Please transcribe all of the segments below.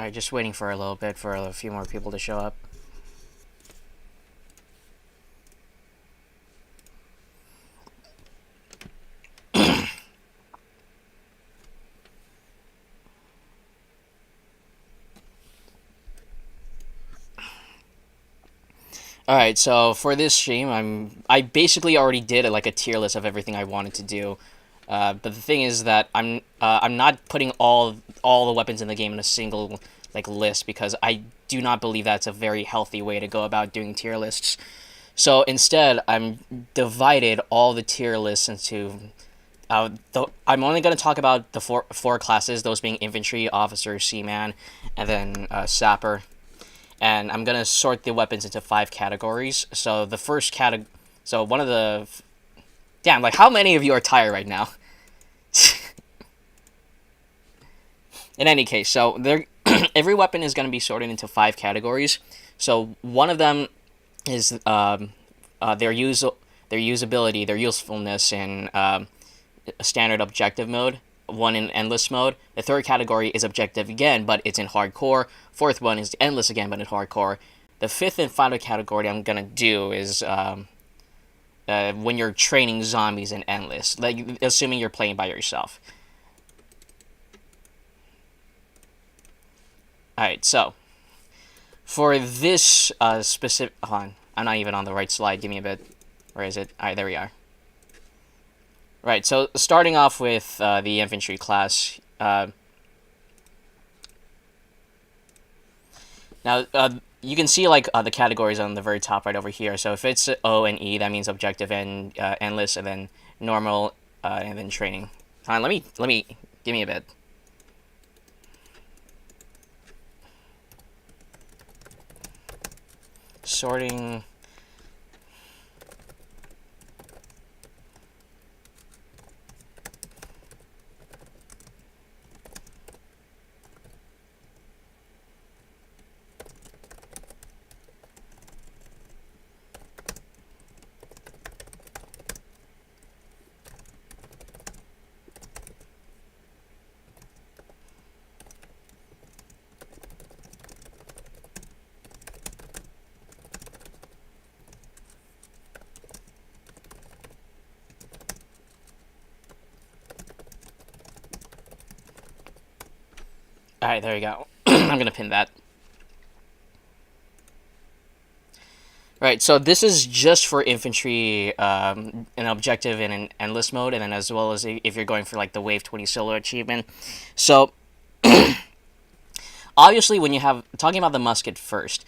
Alright, just waiting for a little bit for a few more people to show up. Alright, so for this stream, I basically already did like a tier list of everything I wanted to do. But the thing is that I'm not putting all the weapons in the game in a single like list because I do not believe that's a very healthy way to go about doing tier lists. So instead, I'm divided all the tier lists into. I'm only going to talk about the four classes, those being Infantry, Officer, Seaman, and then Sapper. And I'm going to sort the weapons into 5 categories. So the first category. So one of the. Damn, like, how many of you are tired right now? In any case, so every weapon is going to be sorted into 5 categories. So one of them is their usability, their usefulness in standard objective mode, one in endless mode. The third category is objective again, but it's in hardcore. Fourth one is endless again, but in hardcore. The fifth and final category I'm gonna do is when you're training zombies in endless, like assuming you're playing by yourself. Alright, so for this specific, hold on, I'm not even on the right slide. Give me a bit. Where is it? Alright, there we are. Right, so starting off with the Infantry class. Now, you can see like the categories on the very top right over here. So if it's O and E, that means objective and endless, and then normal, and then training. Hold on, let me give me a bit. Sorting. Alright, there you go. I'm gonna pin that. Right, so this is just for infantry, an objective in an endless mode, and then as well as if you're going for like the Wave 20 solo achievement. So, obviously, when you have talking about the musket first,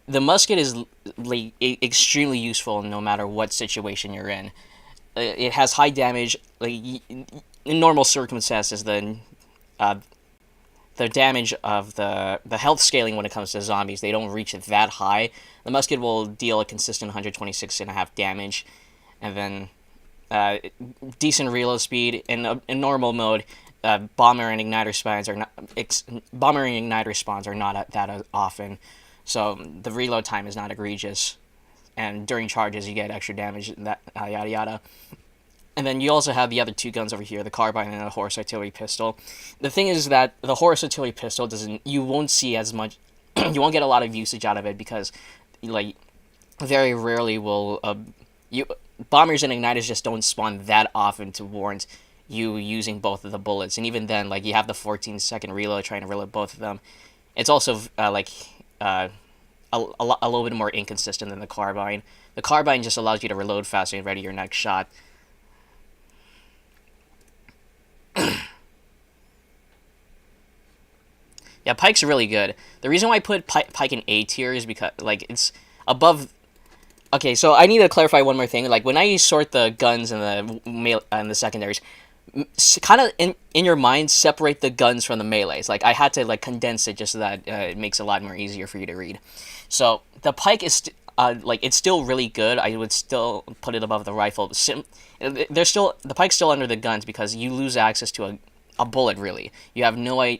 the musket is like extremely useful no matter what situation you're in. It has high damage. Like in normal circumstances, the damage of the health scaling when it comes to zombies, they don't reach that high. The musket will deal a consistent 126.5 damage, and then decent reload speed. In normal mode, bomber and igniter spawns are not that often, so the reload time is not egregious. And during charges, you get extra damage. That yada yada. And then you also have the other 2 guns over here, the carbine and the horse artillery pistol. The thing is that the horse artillery pistol you won't see as much, you won't get a lot of usage out of it because, like, very rarely will, bombers and igniters just don't spawn that often to warrant you using both of the bullets. And even then, like, you have the 14-second reload trying to reload both of them. It's also, a little bit more inconsistent than the carbine. The carbine just allows you to reload faster and ready your next shot. Yeah, Pike's really good. The reason why I put Pike in A tier is because, like, it's above. Okay, so I need to clarify one more thing. Like, when I sort the guns and the secondaries, kind of in your mind separate the guns from the melees. Like, I had to like condense it just so that it makes it a lot more easier for you to read. So the Pike is it's still really good. I would still put it above the rifle. The Pike's still under the guns because you lose access to a bullet. Really, you have no way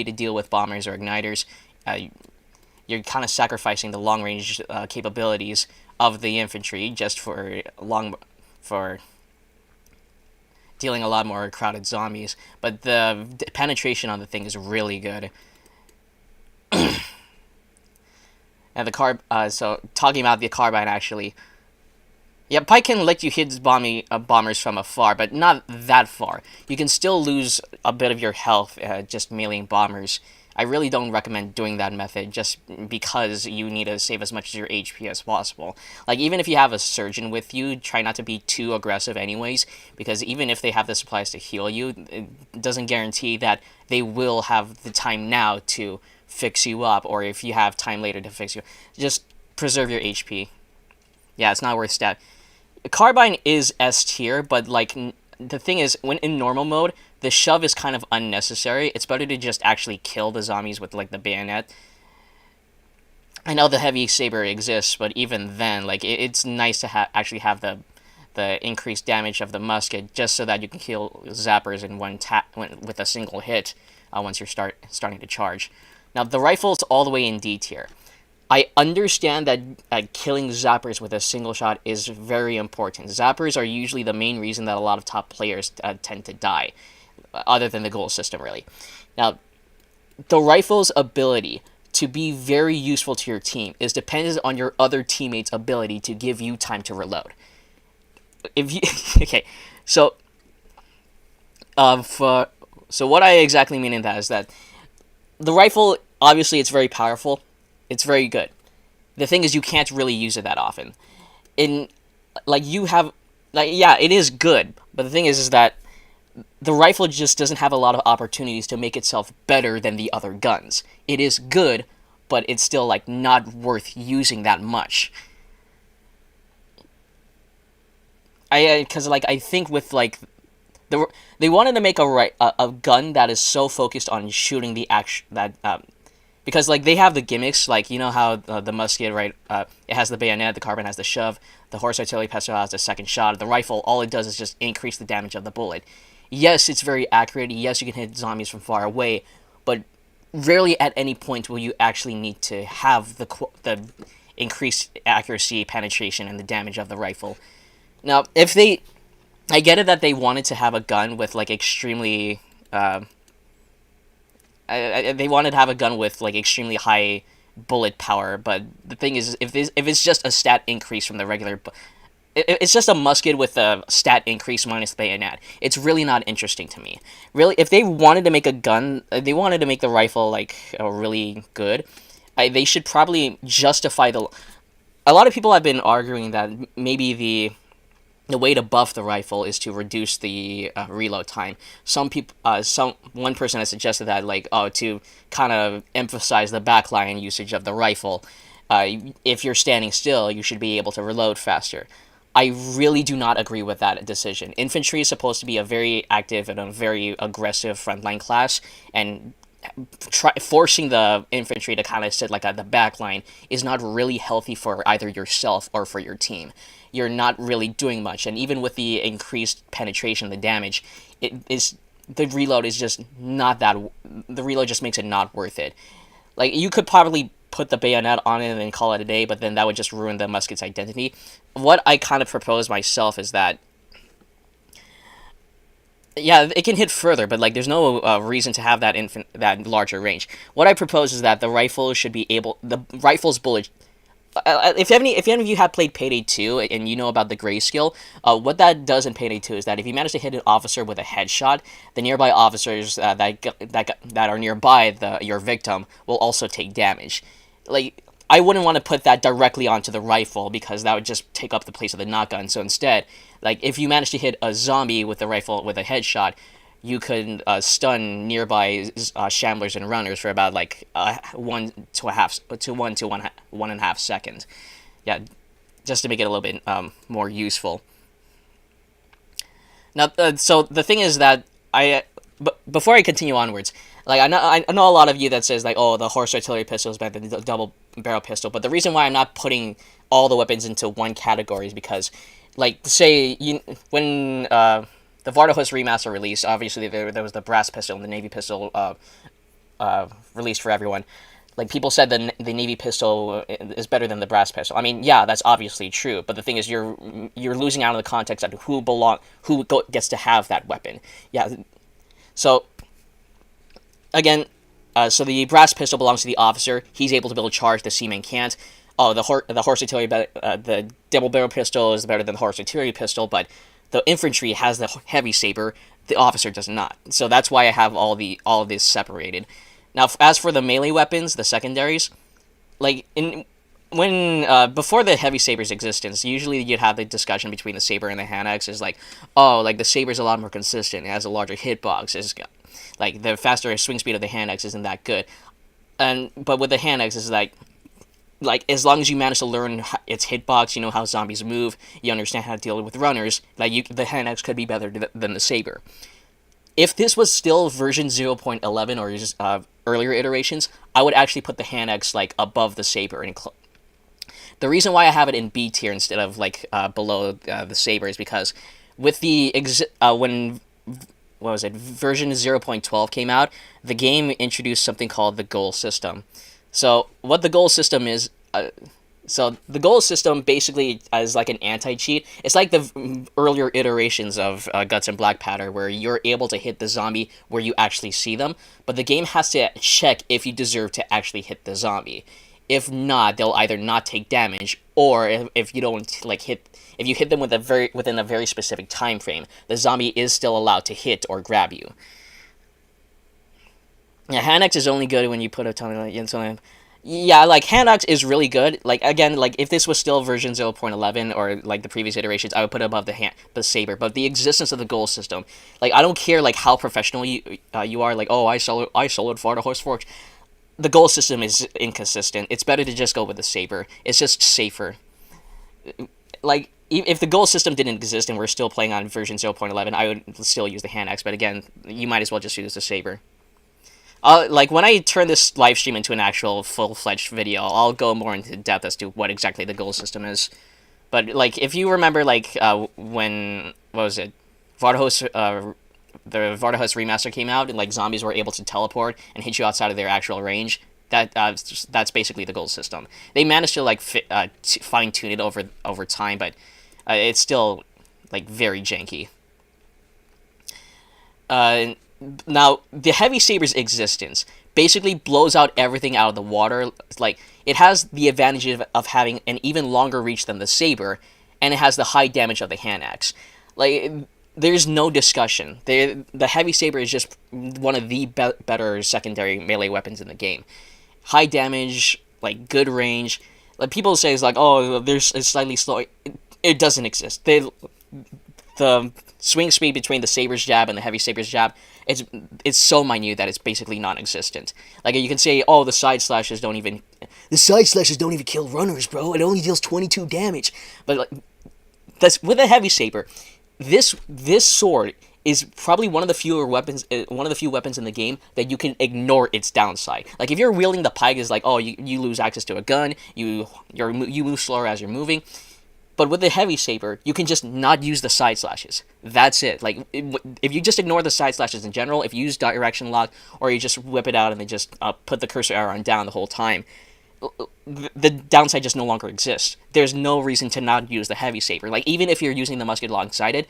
to deal with bombers or igniters. You're kind of sacrificing the long range capabilities of the infantry just for dealing a lot more crowded zombies. But the penetration on the thing is really good. And so talking about the carbine actually, yeah, Pike can let you hit bombers from afar, but not that far. You can still lose a bit of your health just meleeing bombers. I really don't recommend doing that method just because you need to save as much of your HP as possible. Like, even if you have a surgeon with you, try not to be too aggressive anyways, because even if they have the supplies to heal you, it doesn't guarantee that they will have the time now to fix you up, or if you have time later to fix you. Just preserve your HP. Yeah, it's not worth stab. Carbine is S tier, but like the thing is, when in normal mode, the shove is kind of unnecessary. It's better to just actually kill the zombies with like the bayonet. I know the heavy saber exists, but even then, like it's nice to actually have the increased damage of the musket, just so that you can kill zappers in with a single hit once you're starting to charge. Now the rifle's all the way in D tier. I understand that killing zappers with a single shot is very important. Zappers are usually the main reason that a lot of top players tend to die, other than the goal system, really. Now, the rifle's ability to be very useful to your team is dependent on your other teammates' ability to give you time to reload. If you okay, so so what I exactly mean in that is that the rifle, obviously, it's very powerful. It's very good. The thing is, you can't really use it that often. Yeah, it is good, but the thing is that the rifle just doesn't have a lot of opportunities to make itself better than the other guns. It is good, but it's still, like, not worth using that much. Because I think with, like, they wanted to make a gun that is so focused on shooting the action because, like, they have the gimmicks, like, you know how the musket, right, it has the bayonet, the carbine has the shove, the horse artillery pistol has the second shot, the rifle, all it does is just increase the damage of the bullet. Yes, it's very accurate, yes, you can hit zombies from far away, but rarely at any point will you actually need to have the increased accuracy, penetration, and the damage of the rifle. Now, I get it that they wanted to have a gun with, like, extremely, they wanted to have a gun with like extremely high bullet power, but the thing is, if it's just a stat increase from the regular, it's just a musket with a stat increase minus bayonet. It's really not interesting to me. Really, if they wanted to make a gun, they wanted to make the rifle like really good. They should probably justify the. A lot of people have been arguing that maybe the way to buff the rifle is to reduce the reload time. One person has suggested that, like, to kind of emphasize the backline usage of the rifle. If you're standing still, you should be able to reload faster. I really do not agree with that decision. Infantry is supposed to be a very active and a very aggressive frontline class, and forcing the infantry to kind of sit like at the back line is not really healthy for either yourself or for your team. You're not really doing much, and even with the increased penetration, the damage, the reload is just not that. The reload just makes it not worth it. Like, you could probably put the bayonet on it and then call it a day, but then that would just ruin the musket's identity. What I kind of propose myself is that, yeah, it can hit further, but like there's no reason to have that larger range. What I propose is that the rifle's bullet. If any of you have played Payday 2 and you know about the gray skill, what that does in Payday 2 is that if you manage to hit an officer with a headshot, the nearby officers that are nearby your victim will also take damage. Like, I wouldn't want to put that directly onto the rifle because that would just take up the place of the knocgun. So instead, like, if you manage to hit a zombie with a rifle with a headshot, you could stun nearby shamblers and runners for about like 1 to 1.5 seconds. Yeah, just to make it a little bit more useful. Now, so the thing is that before I continue onwards, like, I know a lot of you that says like, oh, the horse artillery pistol is better than the double barrel pistol, but the reason why I'm not putting all the weapons into one category is because, like, say when the Vardohus remaster released, obviously there was the brass pistol and the navy pistol released for everyone. Like, people said that the navy pistol is better than the brass pistol. I mean, yeah, that's obviously true, but the thing is, you're losing out on the context of who gets to have that weapon. Yeah, so again, So the brass pistol belongs to the officer. He's able to build a charge the Seaman can't. Oh, the horse artillery, the double barrel pistol is better than the horse artillery pistol, but the infantry has the heavy saber. The officer does not. So that's why I have all of this separated. Now, as for the melee weapons, the secondaries, like before the heavy saber's existence, usually you'd have the discussion between the saber and the hand axe is like, oh, like the saber's a lot more consistent. It has a larger hitbox. It's like the faster swing speed of the hand axe isn't that good. But with the hand axe, it's like as long as you manage to learn its hitbox, you know how zombies move, you understand how to deal with runners, the hand axe could be better than the saber. If this was still version 0.11 or just earlier iterations, I would actually put the hand axe like above the saber. The reason why I have it in B tier instead of like below the saber is because with the when version 0.12 came out, the game introduced something called the goal system. So what the goal system is, the goal system basically is like an anti-cheat. It's like the earlier iterations of Guts and Black Powder, where you're able to hit the zombie where you actually see them, but the game has to check if you deserve to actually hit the zombie. If not, they'll either not take damage, or if you don't if you hit them within a very specific time frame, the zombie is still allowed to hit or grab you. Yeah, hand axe is only good when you put a ton of something. Yeah, like hand axe is really good. Like again, like if this was still version 0.11 or like the previous iterations, I would put it above the saber. But the existence of the goal system, like I don't care like how professional you are. Like oh, I soloed for the horse forks. The goal system is inconsistent. It's better to just go with the saber. It's just safer. Like if the goal system didn't exist and we're still playing on version 0.11, I would still use the hand axe. But again, you might as well just use the saber. Like, when I turn this live stream into an actual full-fledged video, I'll go more into depth as to what exactly the goal system is. But, like, if you remember, like, when, what was it, Vardos, the Vardos remaster came out, and, like, zombies were able to teleport and hit you outside of their actual range, that's basically the goal system. They managed to, like, fine-tune it over time, but it's still, like, very janky. Now, the heavy saber's existence basically blows out everything out of the water. Like, it has the advantage of having an even longer reach than the saber, and it has the high damage of the hand axe. Like, there's no discussion. The heavy saber is just one of the better secondary melee weapons in the game. High damage, like, good range. Like, people say it's like, oh, it's slightly slow. It doesn't exist. The swing speed between the saber's jab and the heavy saber's jab, it's so minute that it's basically non-existent. Like, you can say, oh, the side slashes don't even kill runners, bro. It only deals 22 damage. But like, with a heavy saber, this sword is probably one of the few weapons in the game that you can ignore its downside. Like, if you're wielding the pike, it's like, oh, you lose access to a gun, you move slower as you're moving. But with the heavy saber, you can just not use the side slashes. That's it. Like, if you just ignore the side slashes in general, if you use direction lock, or you just whip it out and then just put the cursor arrow on down the whole time, the downside just no longer exists. There's no reason to not use the heavy saber. Like, even if you're using the musket alongside it,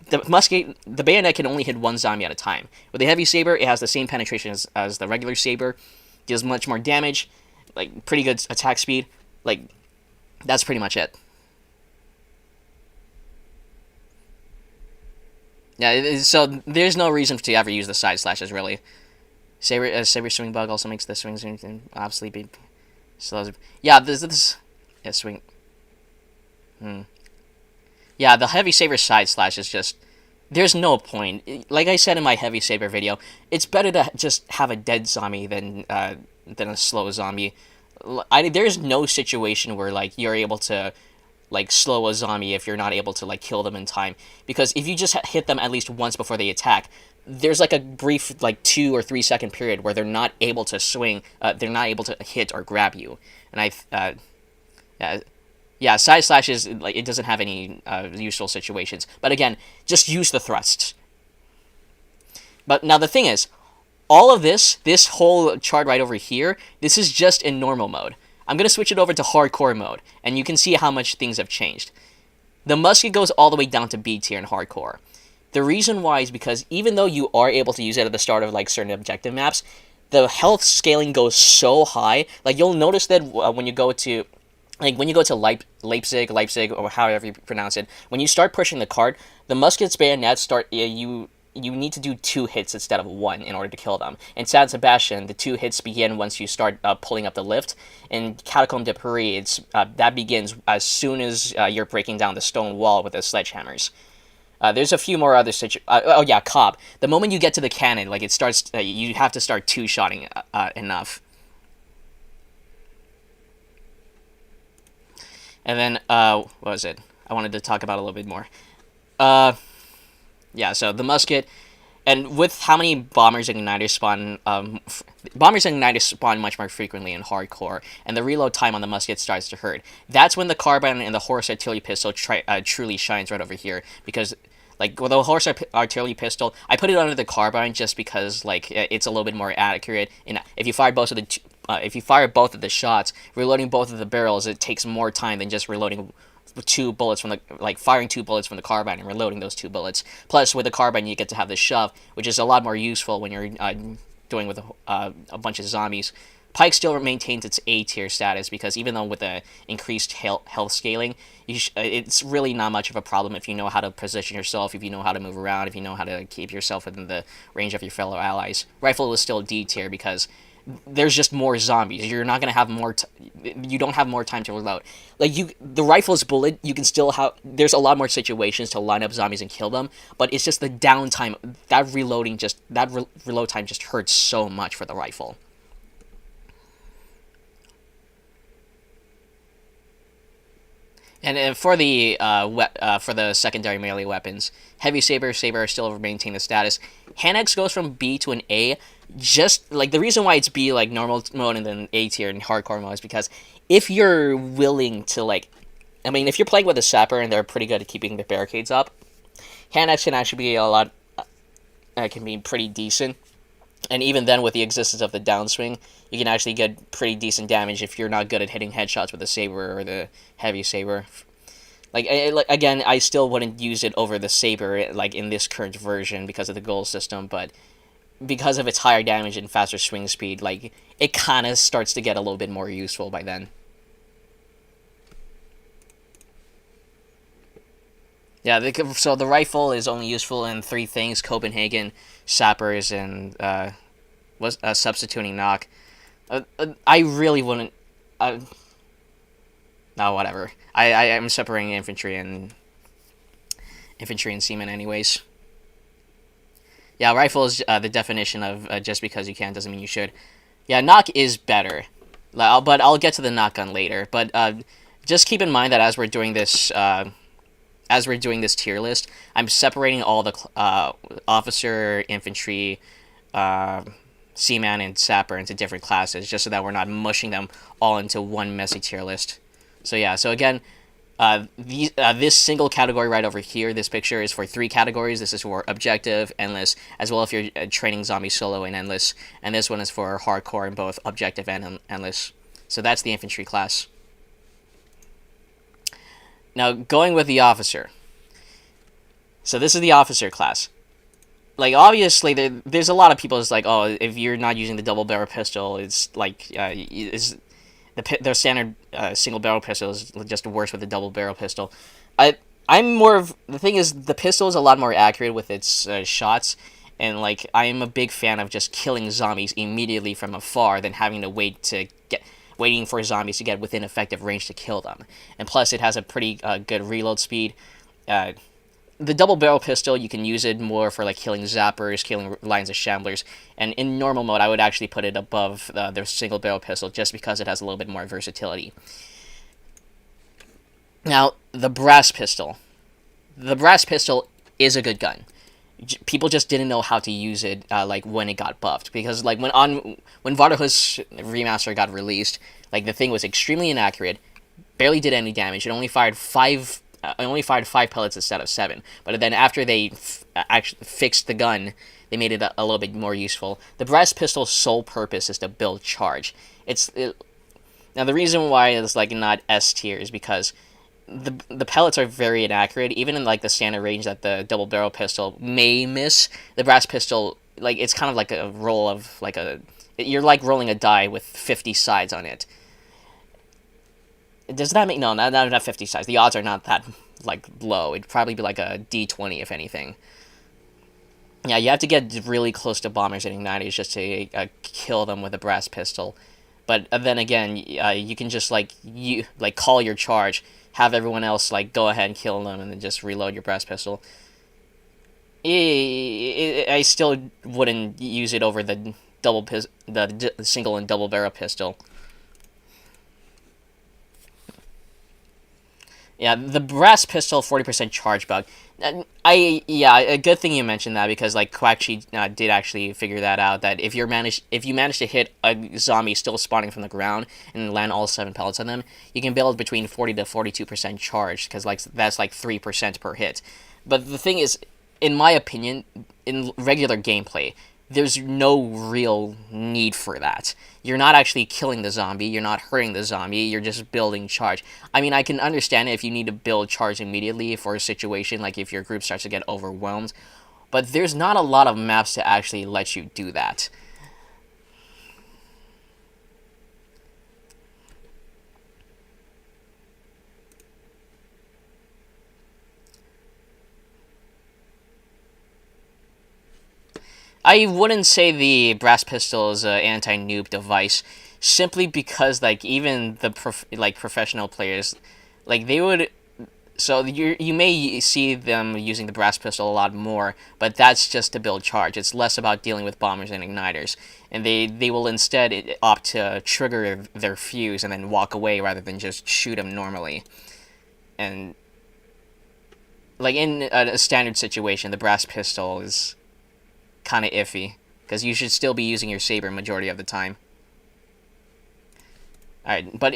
the bayonet can only hit one zombie at a time. With the heavy saber, it has the same penetration as the regular saber, deals much more damage, like, pretty good attack speed. Like, that's pretty much it. Yeah, so there's no reason to ever use the side slashes, really. Saber swing bug also makes the swings obviously be slow. Yeah, swing. Yeah, the heavy saber side slash is just, there's no point. Like I said in my heavy saber video, it's better to just have a dead zombie than a slow zombie. There's no situation where like you're able to like slow a zombie if you're not able to like kill them in time, because if you just hit them at least once before they attack, there's like a brief like 2 or 3 second period where they're not able to swing, they're not able to hit or grab you. And side slashes, like, it doesn't have any useful situations, but again, just use the thrusts. But now the thing is, all of this whole chart right over here, this is just in normal mode. I'm going to switch it over to hardcore mode, and you can see how much things have changed. The musket goes all the way down to B tier in hardcore. The reason why is because even though you are able to use it at the start of like certain objective maps, the health scaling goes so high. Like you'll notice that when you go to Leipzig, or however you pronounce it, when you start pushing the cart, the muskets bayonets start. You need to do 2 hits instead of 1 in order to kill them. In San Sebastian, the 2 hits begin once you start pulling up the lift. In Catacombe de Paris, that begins as soon as you're breaking down the stone wall with the sledgehammers. There's a few more other oh yeah, Cobb. The moment you get to the cannon, like it starts, you have to start two-shotting enough. And then, what was it? I wanted to talk about a little bit more. Yeah, so the musket, and with how many bombers igniters spawn much more frequently in hardcore, and the reload time on the musket starts to hurt. That's when the carbine and the horse artillery pistol truly shines right over here, because like with the horse artillery pistol, I put it under the carbine just because like it's a little bit more accurate. And if you fire both of the shots, reloading both of the barrels, it takes more time than just reloading 2 bullets from the firing 2 bullets from the carbine and reloading those 2 bullets. Plus, with the carbine, you get to have the shove, which is a lot more useful when you're doing with a bunch of zombies. Pike still maintains its A tier status because even though with the increased health scaling, it's really not much of a problem if you know how to position yourself, if you know how to move around, if you know how to keep yourself within the range of your fellow allies. Rifle is still D tier because there's just more zombies. You're not gonna have you don't have more time to reload. Like the rifle's bullet, you can still have. There's a lot more situations to line up zombies and kill them, but it's just the downtime. That reload time just hurts so much for the rifle. And for the secondary melee weapons, heavy saber still maintain the status. Hand axe goes from B to an A. Just like the reason why it's B like normal mode and then A tier in hardcore mode is because if you're willing to if you're playing with a sapper and they're pretty good at keeping the barricades up, hand axe can actually be can be pretty decent. And even then, with the existence of the downswing, you can actually get pretty decent damage if you're not good at hitting headshots with the saber or the heavy saber. Again, I still wouldn't use it over the saber like in this current version because of the goal system, but because of its higher damage and faster swing speed, like it kind of starts to get a little bit more useful by then. Yeah, so the rifle is only useful in 3 things: Copenhagen, sappers, and substituting knock. I really wouldn't. No, whatever. I am separating infantry and seamen, anyways. Yeah, rifle is the definition of just because you can doesn't mean you should. Yeah, knock is better, but I'll get to the knock gun later. But just keep in mind that as we're doing this tier list, I'm separating all the officer, infantry, seaman, and sapper into different classes, just so that we're not mushing them all into one messy tier list. So yeah, so again, this single category right over here, this picture is for 3 categories. This is for objective, endless, as well if you're training zombie solo in endless, and this one is for hardcore in both objective and endless. So that's the infantry class. Now, going with the officer. So this is the officer class. Like, obviously, there's a lot of people that's like, oh, if you're not using the double barrel pistol, it's like, their standard single barrel pistol is just worse with the double barrel pistol. I'm more of, the thing is, the pistol is a lot more accurate with its shots, and like, I'm a big fan of just killing zombies immediately from afar than having to waiting for zombies to get within effective range to kill them. And plus, it has a pretty good reload speed. The double barrel pistol, you can use it more for like killing zappers, killing lines of shamblers, and in normal mode, I would actually put it above their single barrel pistol just because it has a little bit more versatility. Now, the brass pistol. The brass pistol is a good gun. People just didn't know how to use it like when it got buffed, because like when Vardahu's remaster got released, like the thing was extremely inaccurate, barely did any damage. It only fired 5 pellets instead of 7. But then after they actually fixed the gun, they made it a little bit more useful. The brass pistol's sole purpose is to build charge. Now the reason why it's like not S tier is because the pellets are very inaccurate. Even in like the standard range that the double barrel pistol may miss, the brass pistol, like, it's kind of like a role of like You're like rolling a die with 50 sides on it. Does that make no? Not 50 sides. The odds are not that like low. It'd probably be like a D20 if anything. Yeah, you have to get really close to bombers and igniters just to kill them with a brass pistol. But then again, you can just like call your charge, have everyone else like go ahead and kill them, and then just reload your brass pistol. I still wouldn't use it over the the single and double barrel pistol. Yeah, the brass pistol 40% charge bug. A good thing you mentioned that because like Quackshi did actually figure that out. That if you manage to hit a zombie still spawning from the ground and land all 7 pellets on them, you can build between 40 to 42% charge because like that's like 3% per hit. But the thing is, in my opinion, in regular gameplay, there's no real need for that. You're not actually killing the zombie, you're not hurting the zombie, you're just building charge. I mean, I can understand it if you need to build charge immediately for a situation, like if your group starts to get overwhelmed, but there's not a lot of maps to actually let you do that. I wouldn't say the brass pistol is an anti-noob device, simply because like even the professional players, like they would. So you may see them using the brass pistol a lot more, but that's just to build charge. It's less about dealing with bombers and igniters, and they will instead opt to trigger their fuse and then walk away rather than just shoot them normally. And like in a standard situation, the brass pistol is kind of iffy because you should still be using your saber majority of the time. All right, but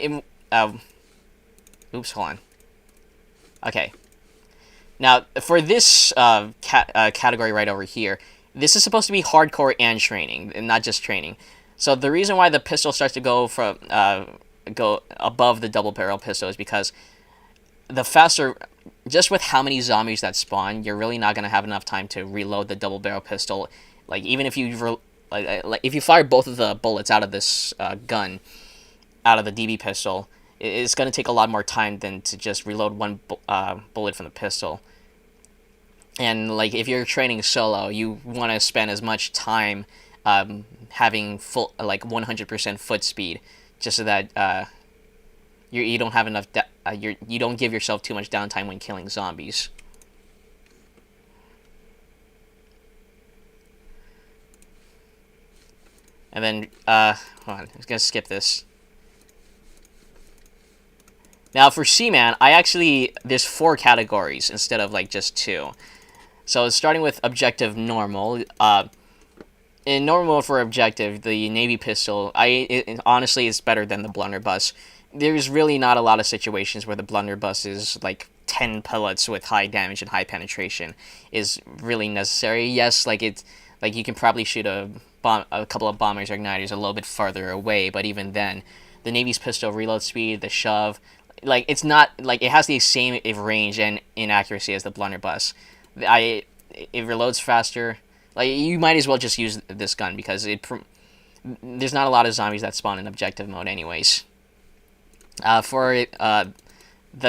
oops, hold on. Okay. Now for this category right over here, this is supposed to be hardcore and training, and not just training. So the reason why the pistol starts to go above the double barrel pistol is because the faster, just with how many zombies that spawn, you're really not gonna have enough time to reload the double barrel pistol. Like even if you if you fire both of the bullets out of this gun, out of the DB pistol, it's gonna take a lot more time than to just reload one bullet from the pistol. And like if you're training solo, you want to spend as much time having full 100% foot speed, just so that you don't have enough. You don't give yourself too much downtime when killing zombies. And then hold on, I'm just gonna skip this. Now for Seaman, there's 4 categories instead of like just 2. So starting with objective normal. In normal for objective, the Navy pistol, honestly it's better than the blunderbuss. There's really not a lot of situations where the blunderbuss is like 10 pellets with high damage and high penetration is really necessary. Yes, like you can probably shoot a couple of bombers or igniters a little bit farther away, but even then, the Navy's pistol reload speed, the shove, like it's not like it has the same range and inaccuracy as the blunderbuss. It reloads faster. Like you might as well just use this gun because there's not a lot of zombies that spawn in objective mode anyways. For the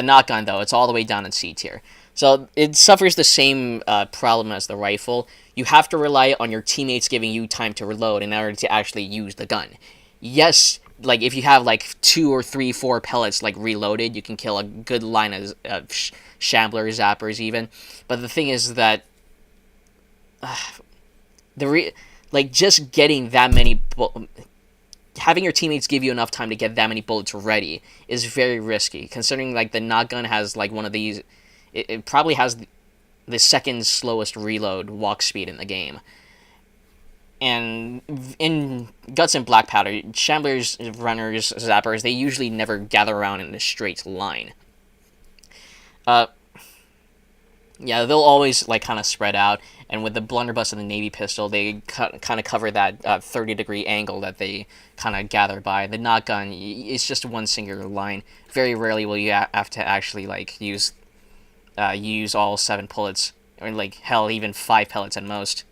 knocgun though, it's all the way down in C tier. So it suffers the same problem as the rifle. You have to rely on your teammates giving you time to reload in order to actually use the gun. Yes, like if you have like 2 or 3, 4 pellets like reloaded, you can kill a good line of shamblers, zappers even. But the thing is that just getting that many having your teammates give you enough time to get that many bullets ready is very risky, considering like the knocgun has like one of these. It probably has the second slowest reload walk speed in the game. And in Guts and Black Powder, shamblers, runners, zappers, they usually never gather around in a straight line. Yeah, they'll always like kind of spread out, and with the blunderbuss and the Navy pistol, they kind of cover that 30-degree angle that they kind of gather by. The knocgun, it's just one singular line. Very rarely will you have to actually like use all 7 bullets, or like hell, even 5 pellets at most.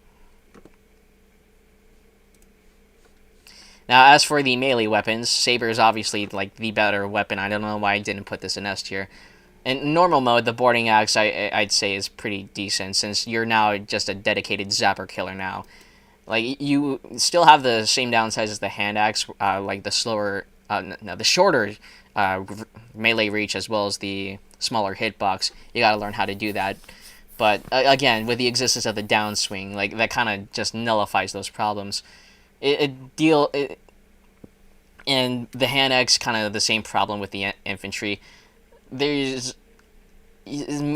Now, as for the melee weapons, Saber is obviously like the better weapon. I don't know why I didn't put this in S tier. In normal mode, the boarding axe I'd say is pretty decent since you're now just a dedicated zapper killer now. Like you still have the same downsides as the hand axe, like the slower, no, the shorter melee reach as well as the smaller hitbox. You gotta learn how to do that. But again, with the existence of the downswing, like that kind of just nullifies those problems. And the hand axe kind of the same problem with the infantry. There's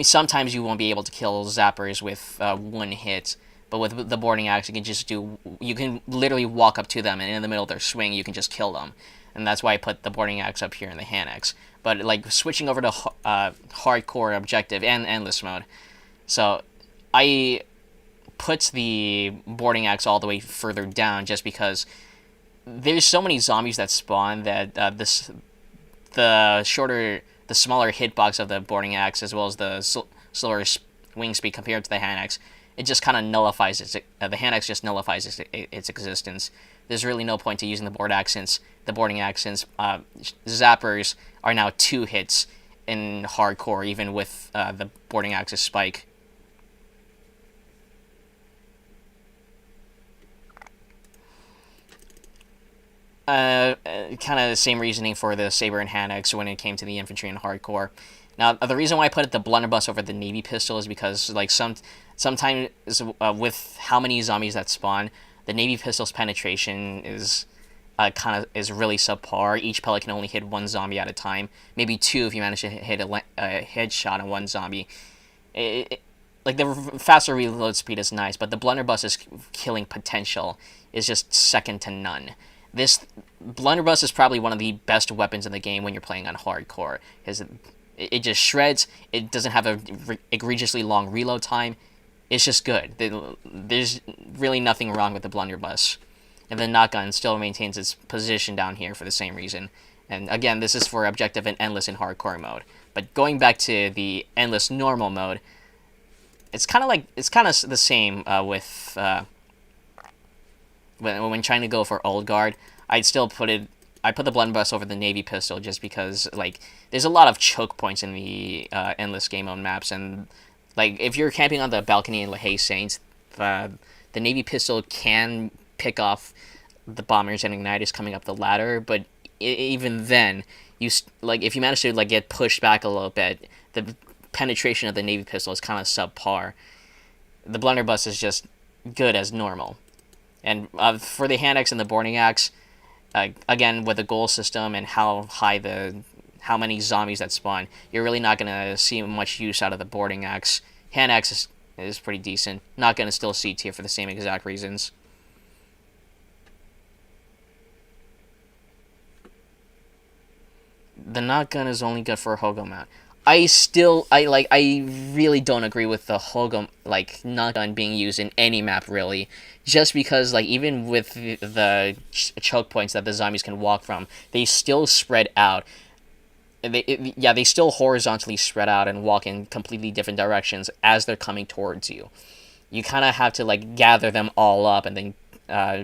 sometimes you won't be able to kill zappers with one hit, but with the boarding axe you can literally walk up to them and in the middle of their swing you can just kill them, and that's why I put the boarding axe up here in the hand axe. But like switching over to hardcore objective and endless mode, so I put the boarding axe all the way further down just because there's so many zombies that spawn that the smaller hitbox of the boarding axe as well as the slower wing speed compared to the hand axe, it just kind of nullifies the hand axe just nullifies its existence. There's really no point to using the boarding axe since zappers are now 2 hits in hardcore even with the boarding axe's spike. Kind of the same reasoning for the Saber and hand axe when it came to the infantry and hardcore. Now, the reason why I put the blunderbuss over the navy pistol is because, like, sometimes with how many zombies that spawn, the navy pistol's penetration is is really subpar. Each pellet can only hit 1 zombie at a time, maybe 2 if you manage to hit a headshot on 1 zombie. Like the faster reload speed is nice, but the blunderbuss's killing potential is just second to none. This blunderbuss is probably one of the best weapons in the game when you're playing on hardcore, because it just shreds. It doesn't have a egregiously long reload time. It's just good. There's really nothing wrong with the blunderbuss, and the knotgun still maintains its position down here for the same reason. And again, this is for objective and endless in hardcore mode. But going back to the endless normal mode, it's kind of the same with. When trying to go for old guard, I put the blunderbuss over the navy pistol just because like there's a lot of choke points in the endless game mode maps, and like if you're camping on the balcony in LaHaye Saints, the navy pistol can pick off the bombers and igniters coming up the ladder, but even then if you manage to like get pushed back a little bit, the penetration of the navy pistol is kind of subpar. The blunderbuss is just good as normal. And for the hand axe and the boarding axe, again, with the goal system and how many zombies that spawn, you're really not going to see much use out of the boarding axe. Hand axe is pretty decent. Not going to still C tier for the same exact reasons. The knotgun is only good for a Hogo mount. I really don't agree with the Hogo, like, knotgun being used in any map, really. Just because, like, even with the choke points that the zombies can walk from, they still spread out. They still horizontally spread out and walk in completely different directions as they're coming towards you. You kind of have to, like, gather them all up and then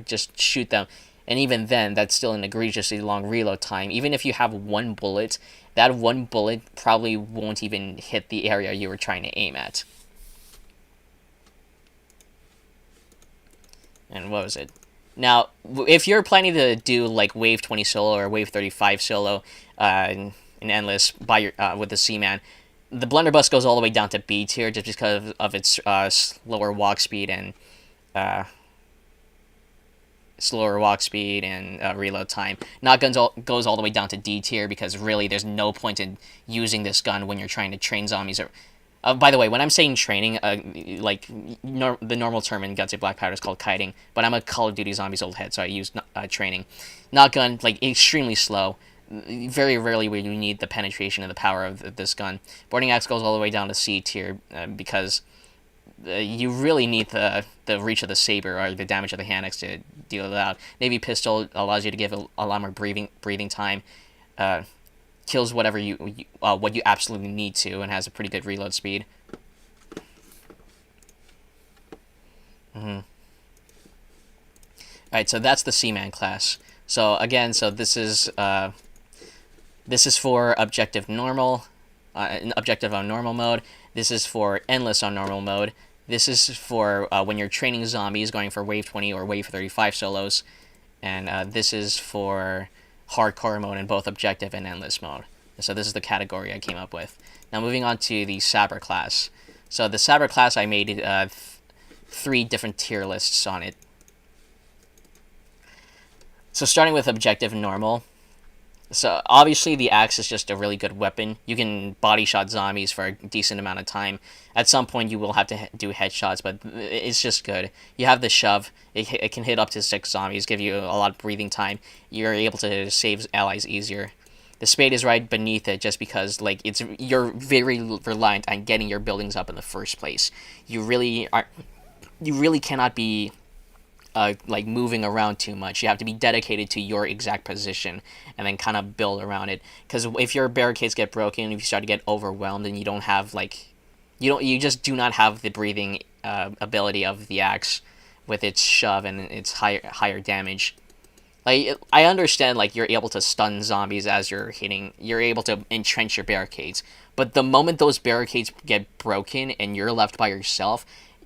just shoot them. And even then, that's still an egregiously long reload time. Even if you have 1 bullet, that 1 bullet probably won't even hit the area you were trying to aim at. And what was it? Now, if you're planning to do like Wave 20 solo or Wave 35 solo in Endless with the Seaman, the blunderbuss goes all the way down to B tier just because of its slower walk speed and reload time. Knotgun goes all the way down to D tier because really there's no point in using this gun when you're trying to train zombies. By the way, when I'm saying training, the normal term in Guns of Black Powder is called kiting, but I'm a Call of Duty Zombies old head, so I use training. Knotgun, like, extremely slow. Very rarely will you need the penetration and the power of this gun. Boarding axe goes all the way down to C tier because you really need the reach of the saber or the damage of the hand axe to deal it out. Navy pistol allows you to give a lot more breathing time. Kills whatever what you absolutely need to, and has a pretty good reload speed. Alright, so that's the Seaman class. So again, this is for objective normal, objective on normal mode. This is for endless on normal mode. This is for when you're training zombies, going for wave 20 or wave 35 solos, and this is for hardcore mode in both objective and endless mode. So this is the category I came up with. Now moving on to the Sapper class. So the Sapper class, I made 3 different tier lists on it. So starting with objective normal. So obviously the axe is just a really good weapon. You can body shot zombies for a decent amount of time. At some point you will have to do headshots, but it's just good. You have the shove. It can hit up to 6 zombies, give you a lot of breathing time. You're able to save allies easier. The spade is right beneath it just because you're very reliant on getting your buildings up in the first place. You really cannot be moving around too much. You have to be dedicated to your exact position and then kind of build around it. Because if your barricades get broken, if you start to get overwhelmed and you don't have you just do not have the breathing ability of the axe with its shove and its higher damage. I understand you're able to stun zombies as you're hitting. You're able to entrench your barricades, but the moment those barricades get broken and you're left by yourself,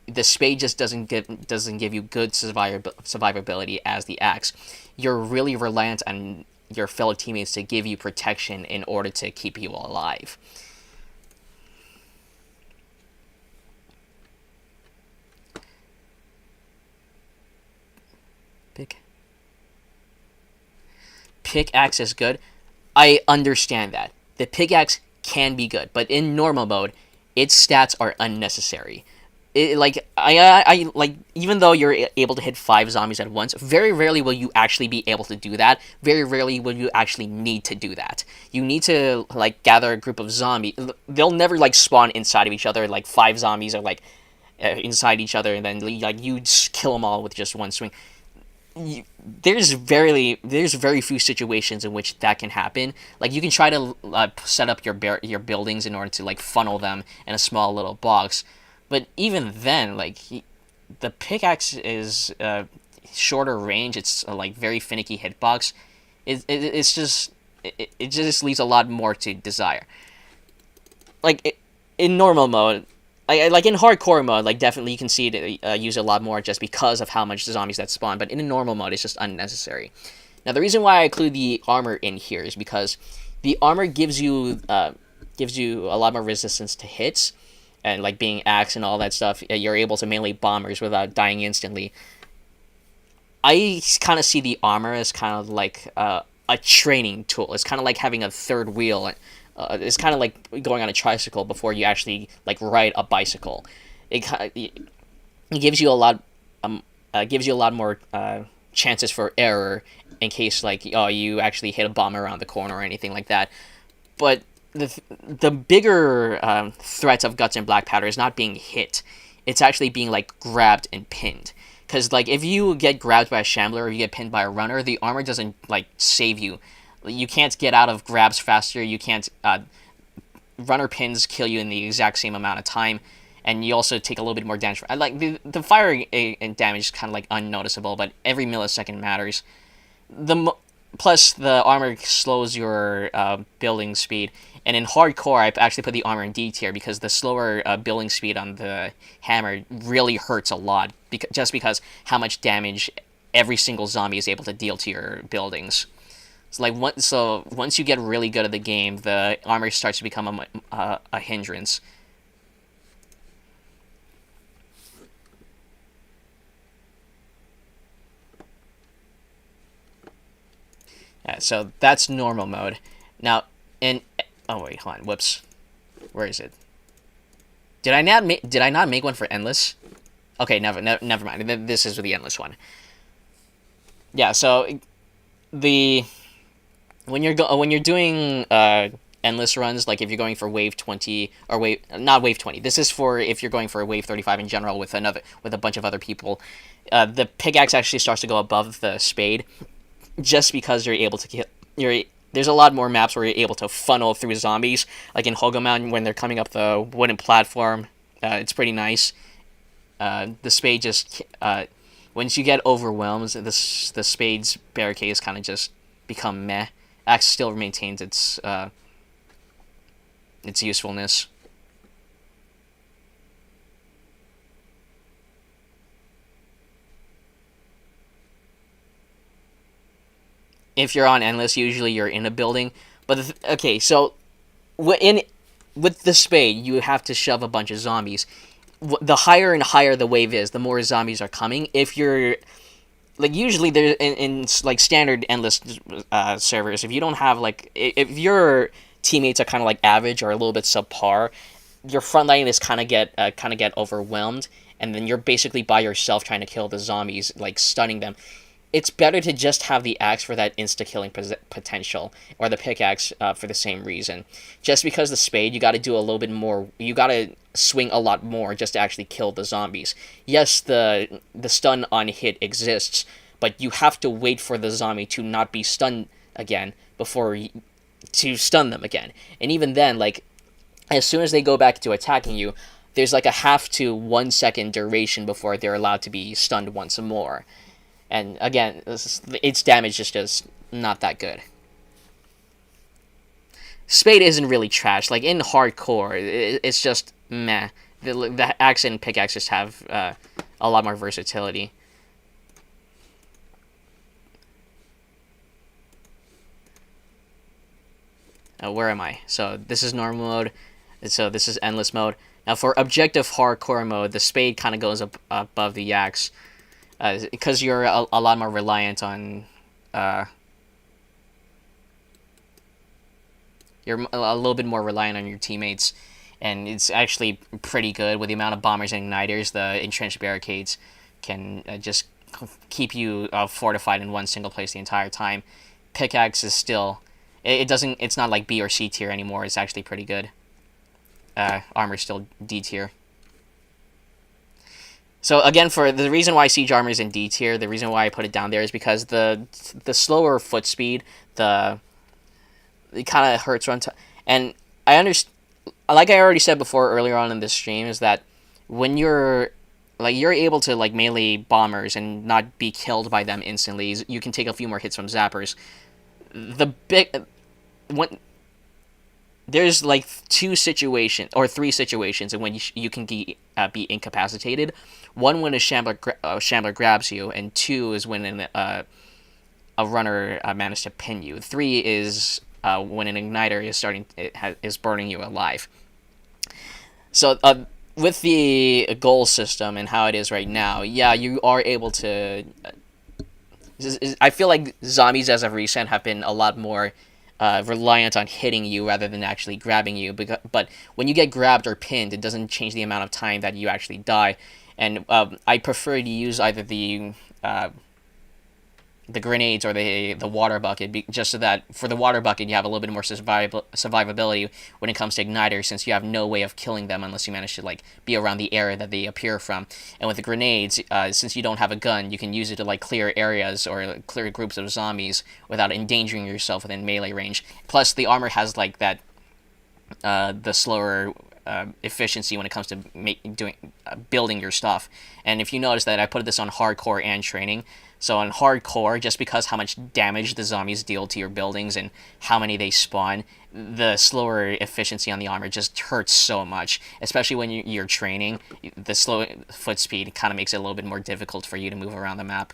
the spade just doesn't give you good survivability as the axe. You're really reliant on your fellow teammates to give you protection in order to keep you alive. Pickaxe is good. I understand that. The pickaxe can be good, but in normal mode, its stats are unnecessary. Even though you're able to hit 5 zombies at once, very rarely will you actually be able to do that. Very rarely will you actually need to do that. You need to gather a group of zombies. They'll never spawn inside of each other. 5 zombies are inside each other, and then you just kill them all with just one swing. There's very few situations in which that can happen. You can try to set up your buildings in order to funnel them in a small little box. But even then, the pickaxe is shorter range. It's a very finicky hitbox. It just leaves a lot more to desire. In normal mode, in hardcore mode, definitely you can see it use a lot more just because of how much zombies that spawn. But in normal mode, it's just unnecessary. Now the reason why I include the armor in here is because the armor gives you a lot more resistance to hits. And being axe and all that stuff, you're able to melee bombers without dying instantly. I kind of see the armor as kind of a training tool. It's kind of like having a third wheel. It's kind of like going on a tricycle before you actually ride a bicycle. It gives you a lot more chances for error in case you actually hit a bomb around the corner or anything like that. But the bigger threat of Guts and Black Powder is not being hit. It's actually being grabbed and pinned. Because if you get grabbed by a shambler or you get pinned by a runner, the armor doesn't save you. You can't get out of grabs faster. You can't. Runner pins kill you in the exact same amount of time, and you also take a little bit more damage. The fire and damage is kind of unnoticeable, but every millisecond matters. Plus, the armor slows your building speed. And in hardcore, I actually put the armor in D tier because the slower building speed on the hammer really hurts a lot. Just because how much damage every single zombie is able to deal to your buildings. So once you get really good at the game, the armor starts to become a hindrance. Yeah, so that's normal mode. Now, oh wait, hold on. Whoops. Where is it? Did I not make one for endless? Okay, never mind. This is the endless one. Yeah, so when you're doing endless runs, if you're going for wave 20 or not wave 20. This is for if you're going for a wave 35 in general with a bunch of other people. The pickaxe actually starts to go above the spade, just because you're able to there's a lot more maps where you're able to funnel through zombies, like in Hogo Mountain when they're coming up the wooden platform. It's pretty nice. The spade just Once you get overwhelmed, the spade's barricades kind of just become meh. Axe still maintains its usefulness. If you're on endless, usually you're in a building. But okay, so in with the spade, you have to shove a bunch of zombies. The higher and higher the wave is, the more zombies are coming. If you're like usually there in like standard endless servers, if you don't have like if your teammates are kind of like average or a little bit subpar, your front line is kind of get overwhelmed, and then you're basically by yourself trying to kill the zombies, like stunning them. It's better to just have the axe for that insta-killing potential, or the pickaxe for the same reason. Just because the spade, you got to do a little bit more. You got to swing a lot more just to actually kill the zombies. Yes, the stun on hit exists, but you have to wait for the zombie to not be stunned again before to stun them again. And even then, like, as soon as they go back to attacking you, there's like a half to 1 second duration before they're allowed to be stunned once more. And again, its damage is just not that good. Spade isn't really trash. Like in hardcore, it's just meh. The axe and pickaxe just have a lot more versatility. Where am I? So this is normal mode. So this is endless mode. Now for objective hardcore mode, the spade kind of goes up above the axe. Because you're a lot more reliant on, you're a little bit more reliant on your teammates, and it's actually pretty good with the amount of bombers and igniters. The entrenched barricades can just keep you fortified in one single place the entire time. Pickaxe is still, it's not like B or C tier anymore. It's actually pretty good. Armor's still D tier. So again, for the reason why Siege Armor is in D tier, the reason why I put it down there is because the slower foot speed, it kind of hurts run time. And I understand, like I already said before earlier on in this stream, is that when you're able to like melee bombers and not be killed by them instantly, you can take a few more hits from zappers. There's like 3 situations in when you can be incapacitated. One when a shambler grabs you, and 2 is when a runner managed to pin you. 3 is when an igniter is burning you alive. So with the goal system and how it is right now, yeah, you are able to. I feel like zombies as of recent have been a lot more reliant on hitting you rather than actually grabbing you. But when you get grabbed or pinned, it doesn't change the amount of time that you actually die. And I prefer to use either the grenades or the water bucket, just so that for the water bucket you have a little bit more survivability when it comes to igniters, since you have no way of killing them unless you manage to like be around the area that they appear from. And with the grenades, since you don't have a gun, you can use it to like clear areas or clear groups of zombies without endangering yourself within melee range. Plus the armor has like that the slower efficiency when it comes to building your stuff. And if you notice that I put this on hardcore and training, so on hardcore, just because how much damage the zombies deal to your buildings and how many they spawn, the slower efficiency on the armor just hurts so much. Especially when you're training, the slow foot speed kind of makes it a little bit more difficult for you to move around the map.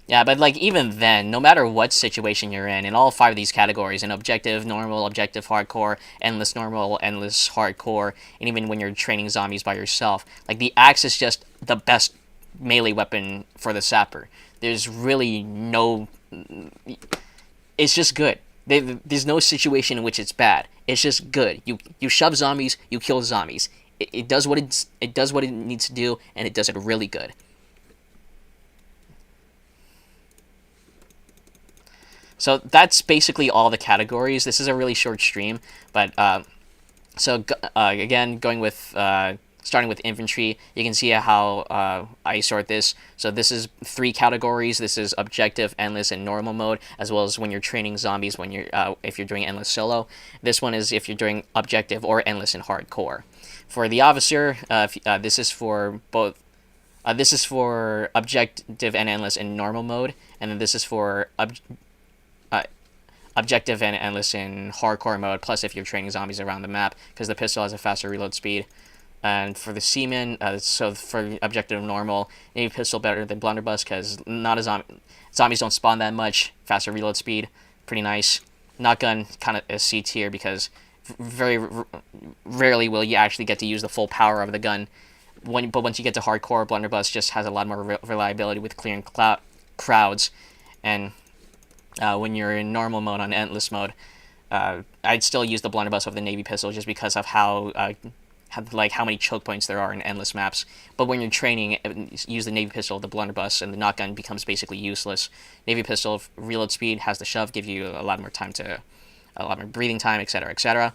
Yeah, but like even then, no matter what situation you're in all 5 of these categories, in objective, normal, objective, hardcore, endless normal, endless hardcore, and even when you're training zombies by yourself, like the axe is just the best melee weapon for the sapper. There's really no... It's just good. There's no situation in which it's bad. It's just good. You shove zombies, you kill zombies. It does what it does what it needs to do, and it does it really good. So that's basically all the categories. This is a really short stream, but again, going with starting with infantry, you can see how I sort this. So this is 3 categories. This is objective, endless, and normal mode, as well as when you're training zombies. When you're if you're doing endless solo. This one is if you're doing objective or endless and hardcore. For the officer, this is for both. This is for objective and endless in normal mode, and then this is for objective and endless in hardcore mode, plus if you're training zombies around the map, because the pistol has a faster reload speed. And for the Seaman, so for objective normal, Navy pistol better than blunderbuss, because not a zombies don't spawn that much, faster reload speed, pretty nice. Notgun, kind of a C tier, because very rarely will you actually get to use the full power of the gun. But once you get to hardcore, blunderbuss just has a lot more reliability with clearing crowds, and when you're in normal mode on endless mode, I'd still use the blunderbuss over the Navy pistol just because of how many choke points there are in endless maps. But when you're training, use the Navy pistol, the blunderbuss, and the notgun becomes basically useless. Navy pistol reload speed has the shove, give you a lot more breathing time, etc., etc.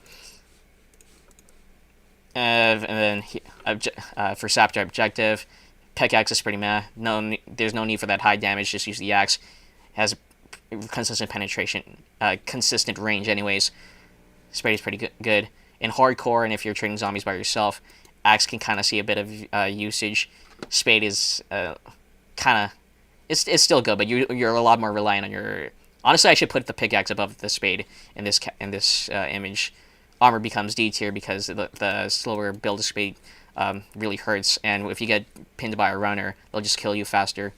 And then for Sapper objective, pickaxe is pretty meh. There's no need for that high damage. Just use the axe. Has consistent penetration, consistent range. Anyways, spade is pretty good. In hardcore, and if you're training zombies by yourself, axe can kind of see a bit of usage. Spade is it's still good, but you're a lot more reliant on your. Honestly, I should put the pickaxe above the spade in this image. Armor becomes D tier because the slower build of spade really hurts, and if you get pinned by a runner, they'll just kill you faster.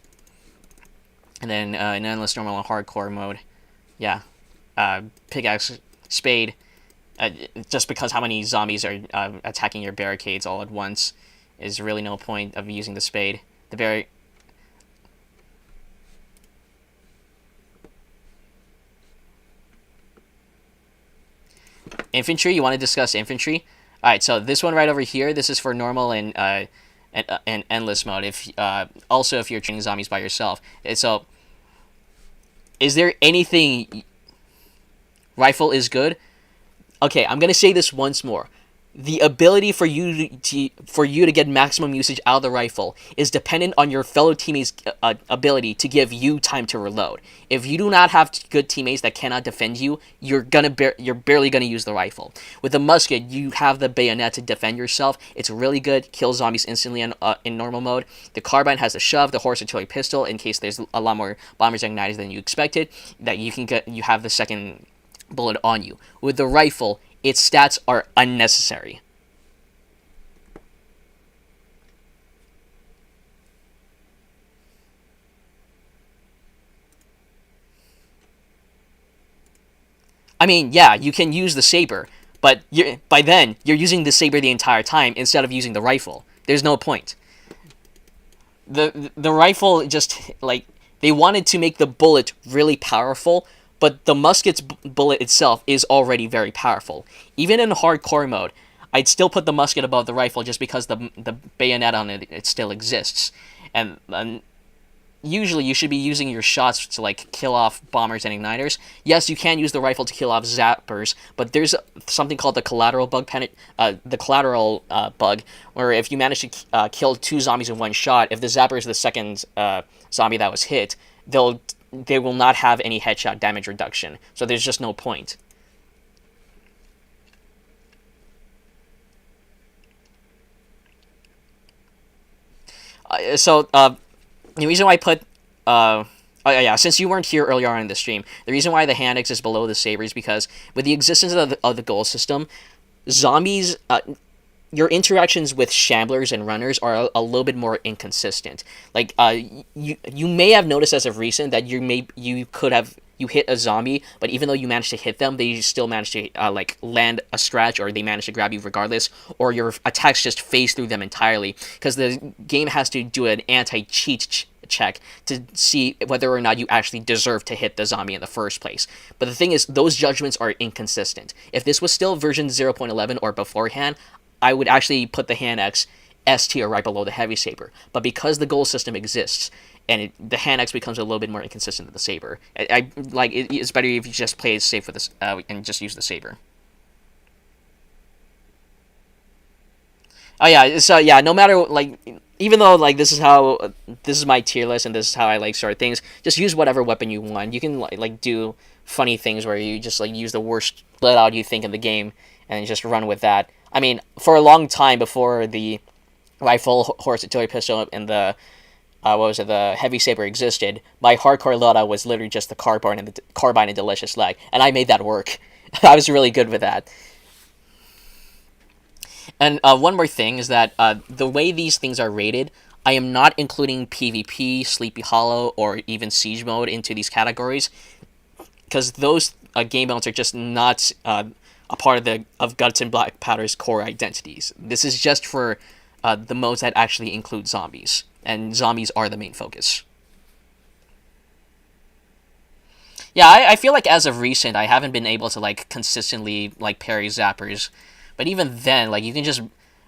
And then in endless, normal, and hardcore mode, yeah, pickaxe, spade, just because how many zombies are attacking your barricades all at once, is really no point of using the spade. Infantry, you want to discuss infantry? Alright, so this one right over here, this is for normal and endless mode. Also if you're training zombies by yourself. So, is there anything... Rifle is good? Okay, I'm gonna say this once more. The ability for you to get maximum usage out of the rifle is dependent on your fellow teammates' ability to give you time to reload. If you do not have good teammates that cannot defend you, you're barely gonna use the rifle. With the musket, you have the bayonet to defend yourself. It's really good. Kills zombies instantly in normal mode. The carbine has the shove, the horse artillery pistol, in case there's a lot more bombers and igniters than you expected. That you have the second bullet on you. With the rifle, its stats are unnecessary. I mean, yeah, you can use the saber, but by then, you're using the saber the entire time instead of using the rifle. There's no point. The rifle just, like, they wanted to make the bullet really powerful, but the musket's bullet itself is already very powerful. Even in hardcore mode, I'd still put the musket above the rifle just because the bayonet on it still exists. And usually you should be using your shots to, like, kill off bombers and igniters. Yes, you can use the rifle to kill off zappers, but there's something called the collateral bug, bug, where if you manage to kill 2 zombies in one shot, if the zapper is the second zombie that was hit, they will not have any headshot damage reduction. So there's just no point. The reason why I put... oh yeah, since you weren't here earlier on in the stream, the reason why the hand axe is below the saber is because with the existence of the goal system, zombies... your interactions with shamblers and runners are a little bit more inconsistent. Like, you may have noticed as of recent that you hit a zombie, but even though you managed to hit them, they still managed to like land a scratch, or they managed to grab you regardless, or your attacks just phase through them entirely, because the game has to do an anti-cheat check to see whether or not you actually deserve to hit the zombie in the first place. But the thing is, those judgments are inconsistent. If this was still version 0.11 or beforehand, I would actually put the hand axe S tier right below the heavy saber. But because the goal system exists, and the hand axe becomes a little bit more inconsistent than the saber, it's better if you just play it safe with this and just use the saber. Oh yeah, so yeah, no matter like, even though like this is my tier list and this is how I like sort things, just use whatever weapon you want. You can like do funny things where you just like use the worst loadout you think in the game and just run with that. I mean, for a long time before the rifle, horse artillery pistol, and the what was it, the heavy saber existed, my hardcore loadout was literally just the carbine and delicious leg, and I made that work. I was really good with that. And one more thing is that the way these things are rated, I am not including PvP, Sleepy Hollow, or even Siege Mode into these categories, because those game modes are just not a part of Guts and Black Powder's core identities. This is just for the modes that actually include zombies, and zombies are the main focus. Yeah, I feel like as of recent, I haven't been able to like consistently like parry zappers, but even then, like you can just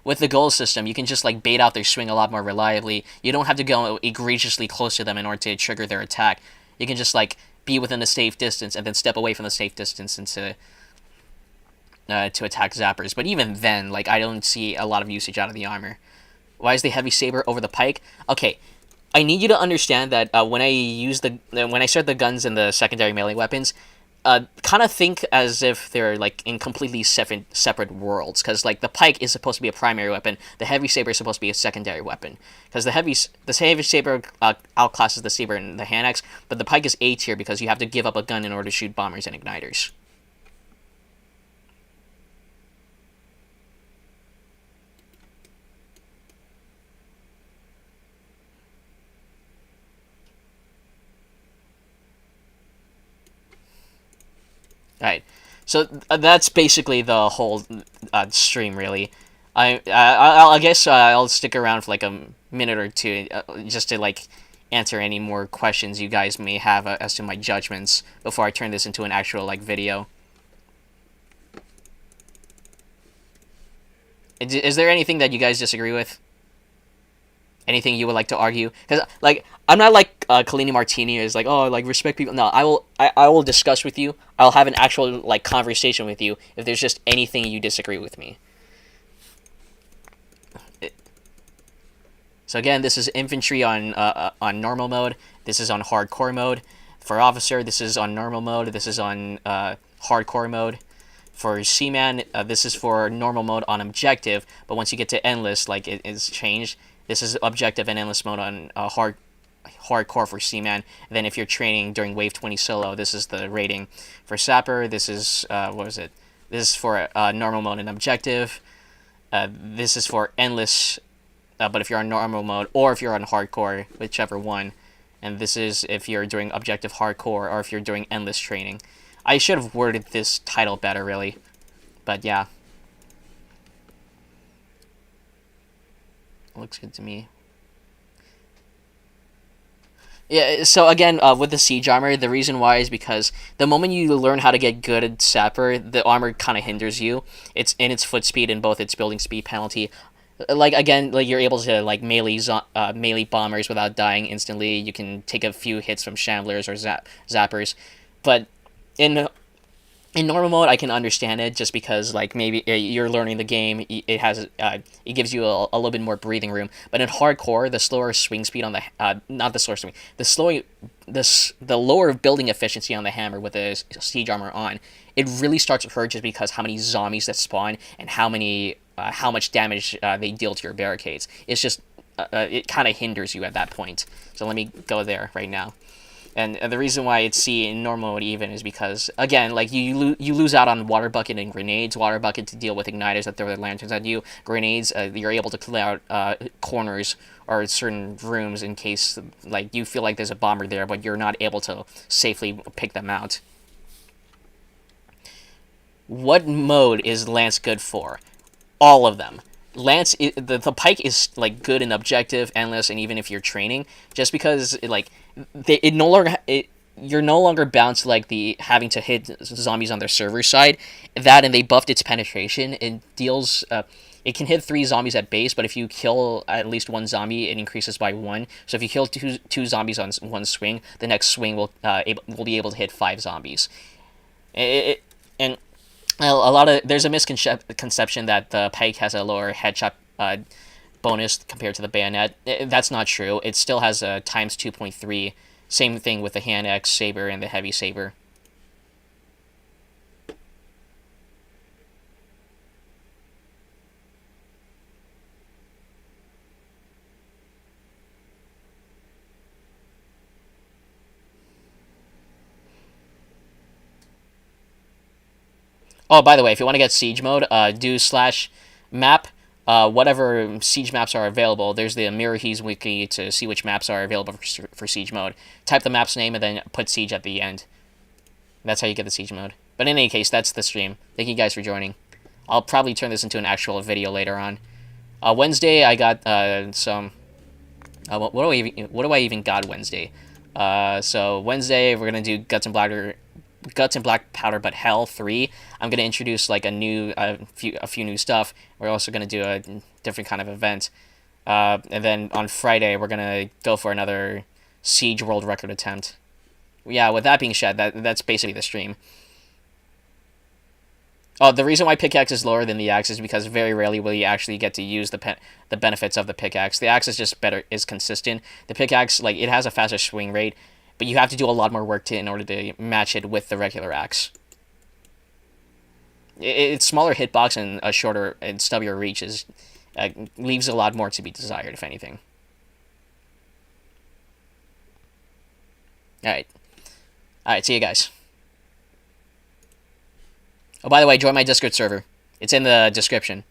with the goal system, you can just like bait out their swing a lot more reliably. You don't have to go egregiously close to them in order to trigger their attack. You can just like be within a safe distance and then step away from the safe distance into to attack zappers. But even then, like I don't see a lot of usage out of the armor. Why is the heavy saber over the pike? Okay, I need you to understand that when I start the guns and the secondary melee weapons, kind of think as if they're like in completely separate worlds. Because like the pike is supposed to be a primary weapon, the heavy saber is supposed to be a secondary weapon. Because the heavy saber outclasses the saber and the hand axe, but the pike is A tier because you have to give up a gun in order to shoot bombers and igniters. Right. So that's basically the whole stream, really. I guess I'll stick around for like a minute or two just to like answer any more questions you guys may have as to my judgments before I turn this into an actual like video. Is there anything that you guys disagree with? Anything you would like to argue? Because like I'm not like Kalini Martini is like, oh, like respect people. No, I will discuss with you. I'll have an actual like conversation with you if there's just anything you disagree with me. So again, this is infantry on normal mode. This is on hardcore mode. For officer, this is on normal mode. This is on hardcore mode. For Seaman, this is for normal mode on objective. But once you get to endless, like it is changed. This is objective and endless mode on hardcore for Seaman. And then if you're training during Wave 20 solo, this is the rating. For Sapper, this is, what was it? This is for normal mode and objective. This is for endless, but if you're on normal mode, or if you're on hardcore, whichever one. And this is if you're doing objective hardcore, or if you're doing endless training. I should have worded this title better, really. But yeah. Looks good to me. Yeah, so again, with the siege armor, the reason why is because the moment you learn how to get good at Sapper, the armor kind of hinders you. It's in its foot speed and both its building speed penalty. Like again, like you're able to like melee bombers without dying instantly. You can take a few hits from shamblers or zappers, but in normal mode, I can understand it just because like maybe you're learning the game. It has it gives you a little bit more breathing room. But in hardcore, the slower swing speed on the not the slower swing, the lower building efficiency on the hammer with the siege armor on, it really starts to hurt just because how many zombies that spawn and how much damage they deal to your barricades. It's just it kind of hinders you at that point. So let me go there right now. And the reason why it's C in normal mode even is because, again, like you lose out on water bucket and grenades. Water bucket to deal with igniters that throw their lanterns at you. Grenades, you're able to clear out corners or certain rooms in case like you feel like there's a bomber there, but you're not able to safely pick them out. What mode is Lance good for? All of them. Lance, the pike is like good in objective, endless, and even if you're training, just because you're no longer bound to like the having to hit zombies on their server side. That and they buffed its penetration. It deals it can hit 3 zombies at base, but if you kill at least 1 zombie, it increases by 1. So if you kill two zombies on one swing, the next swing will be able to hit 5 zombies. And there's a misconception that the pike has a lower headshot bonus compared to the bayonet. That's not true. It still has a times 2.3. Same thing with the hand axe saber and the heavy saber. Oh, by the way, if you want to get siege mode, do /map whatever siege maps are available. There's the Mirrorhees wiki to see which maps are available for siege mode. Type the map's name and then put siege at the end. That's how you get the siege mode. But in any case, that's the stream. Thank you guys for joining. I'll probably turn this into an actual video later on. Wednesday, I got some... what do I even got Wednesday? So Wednesday, we're going to do Guts and Black Powder, but Hell 3. I'm gonna introduce like a few new stuff. We're also gonna do a different kind of event, and then on Friday we're gonna go for another Siege World Record attempt. Yeah. With that being said, that's basically the stream. Oh, the reason why pickaxe is lower than the axe is because very rarely will you actually get to use the benefits of the pickaxe. The axe is just is consistent. The pickaxe, like, it has a faster swing rate, but you have to do a lot more work in order to match it with the regular axe. It's smaller hitbox and a shorter and stubbier reach leaves a lot more to be desired, if anything. Alright. Alright, see you guys. Oh, by the way, join my Discord server. It's in the description.